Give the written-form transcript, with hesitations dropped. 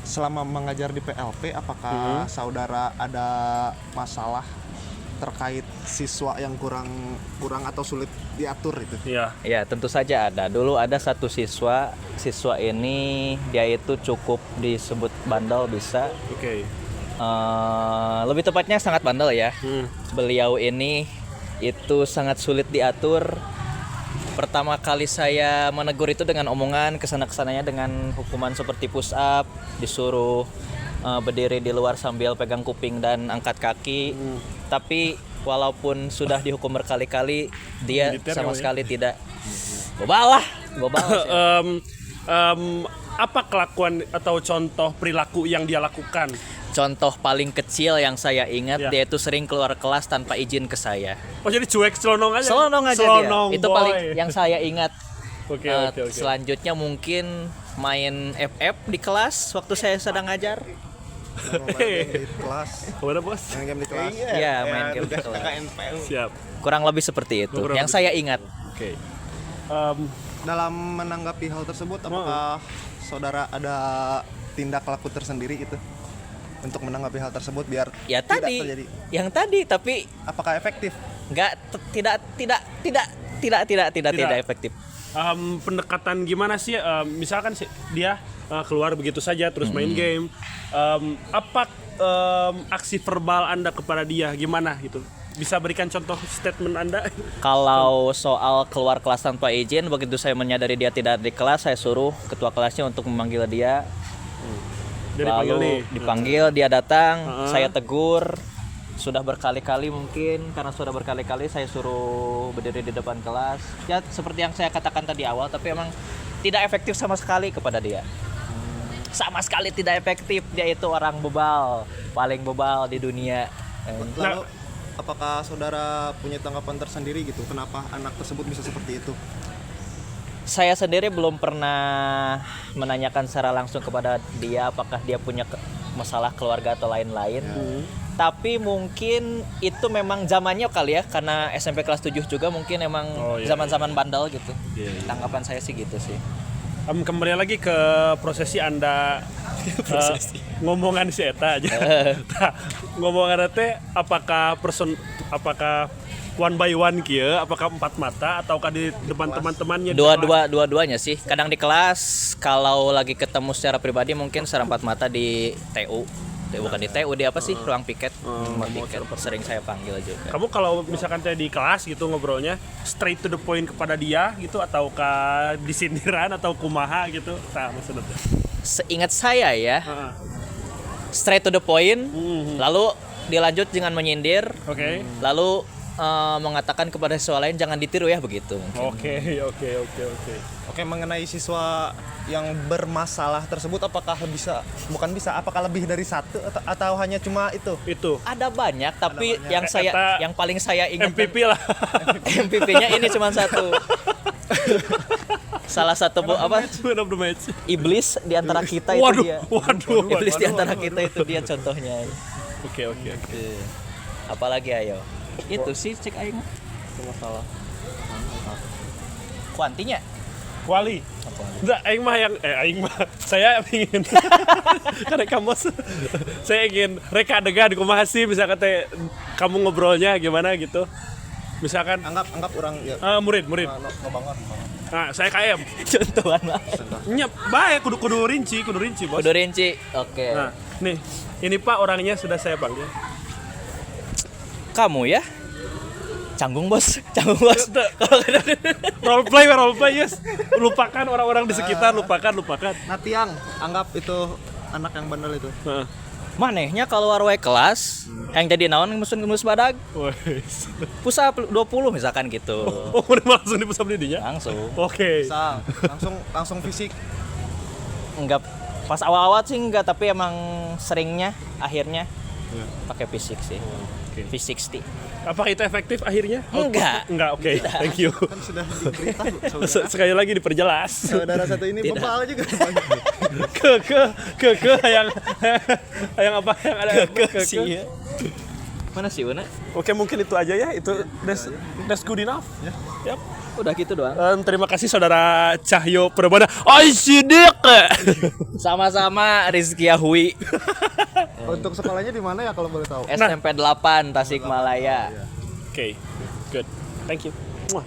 Selama mengajar di PLP, apakah saudara ada masalah terkait siswa yang kurang atau sulit diatur itu? Iya. Ya, tentu saja ada. Dulu ada satu siswa ini dia itu cukup disebut bandel bisa. Oke. Lebih tepatnya sangat bandel ya. Beliau ini itu sangat sulit diatur. Pertama kali saya menegur itu dengan omongan, kesana-kesananya dengan hukuman seperti push up, disuruh berdiri di luar sambil pegang kuping dan angkat kaki. Tapi walaupun sudah dihukum berkali-kali, dia sama sekali tidak bobal sih. Apa kelakuan atau contoh perilaku yang dia lakukan? Contoh paling kecil yang saya ingat, Ya. dia itu sering keluar kelas tanpa izin ke saya. Oh, jadi cuek, selonong aja? Selonong aja Selonong, dia. Itu boy. paling yang saya ingat. Oke. Selanjutnya mungkin main FF di kelas waktu saya sedang ngajar. Di kelas, Mana bos? main game di kelas. Iya, main game di kelas. Siap. Kurang lebih seperti itu. Kurang Yang lebih. saya ingat. Oke. Dalam menanggapi hal tersebut, apakah saudara ada tindak laku tersendiri itu untuk menanggapi hal tersebut biar Ya tidak tadi, terjadi? yang tadi, tapi Apakah efektif? tidak efektif. Pendekatan gimana sih? Misalkan dia keluar begitu saja terus main game. Apa aksi verbal Anda kepada dia gimana gitu? Bisa berikan contoh statement Anda? Kalau soal keluar kelas tanpa izin, begitu saya menyadari dia tidak di kelas, saya suruh ketua kelasnya untuk memanggil dia. Dia dipanggil nih. Dipanggil, dia datang, saya tegur. Sudah berkali-kali mungkin, karena sudah berkali-kali saya suruh berdiri di depan kelas. Ya seperti yang saya katakan tadi awal, tapi emang tidak efektif sama sekali kepada dia. Sama sekali tidak efektif, dia itu orang bebal, paling bebal di dunia. Lalu apakah saudara punya tanggapan tersendiri gitu? Kenapa anak tersebut bisa seperti itu? Saya sendiri belum pernah menanyakan secara langsung kepada dia apakah dia punya masalah keluarga atau lain-lain. Tapi mungkin itu memang zamannya kali ya, karena SMP kelas 7 juga mungkin emang zaman-zaman bandel gitu. Tanggapan saya sih gitu sih. Kembali lagi ke prosesi Anda. Ngomongan si Eta aja. Nah, ngomongan teh apakah one by one kieu, apakah 4 mata ataukah di depan teman-temannya? Dua-duanya sih. Kadang di kelas, kalau lagi ketemu secara pribadi mungkin secara 4 mata di TU. Bukan di TU, di apa sih? Ruang piket. Piket. Sering saya panggil juga. Kamu kalau misalkan teh di kelas gitu ngobrolnya straight to the point kepada dia gitu, ataukah disindiran atau kumaha gitu? Nah, maksudnya. Seingat saya ya, straight to the point, lalu dilanjut dengan menyindir, Oke. lalu mengatakan kepada siswa lain jangan ditiru ya, begitu. Oke. Oke, mengenai siswa yang bermasalah tersebut, apakah apakah lebih dari satu atau hanya cuma itu? Itu Ada banyak, tapi yang paling saya ingat MVP lah. MVP-nya ini cuma satu. Salah satu Man of the match. iblis di antara kita itu dia. Waduh. Iblis di antara kita itu dia contohnya. Oke. Apalagi ayo. Itu sih cek aing masalah. Kuantinya. Kuali. Enggak, aing mah saya ingin karena kamu saya ingin reka adegan kumaha sih misalkan teh kamu ngobrolnya gimana gitu. Misalkan Anggap orang ya. murid. Ngebangun. Nah, saya KM. Contohan lah. Nya bae kudu rinci, Bos. Kudu rinci. Oke. Nah, nih, ini Pak orangnya sudah saya panggil. Kamu ya? Canggung bos. Role play yes. Lupakan orang-orang di sekitar, lupakan. Natiang, anggap itu anak yang bandel itu. Heeh. Manehnya kalau warway kelas yang jadi naon ngemus badag. Wes. Pusat 20 misalkan gitu. Oh, udah langsung dipusap didinya? Langsung. Oke. Misal, langsung fisik. Enggak pas awal-awal sih enggak, tapi emang seringnya akhirnya pakai fisik sih. Oke. V60. Apakah itu efektif akhirnya? Enggak. Oke. Thank you. Kan sudah diberitahu saudara. Sekali lagi diperjelas. Saudara satu ini bebal juga. ke yang apa yang ada ke. Sih. Mana sih Una? Oke, mungkin itu aja ya. Itu that's good enough. Yap. Udah gitu doang. Terima kasih saudara Cahyo Prabana. Oi sidik. Sama-sama Rizky Ahui. Untuk sekolahnya di mana ya kalau boleh tahu? SMP 8 Tasikmalaya. Oke, good. Thank you. Muah.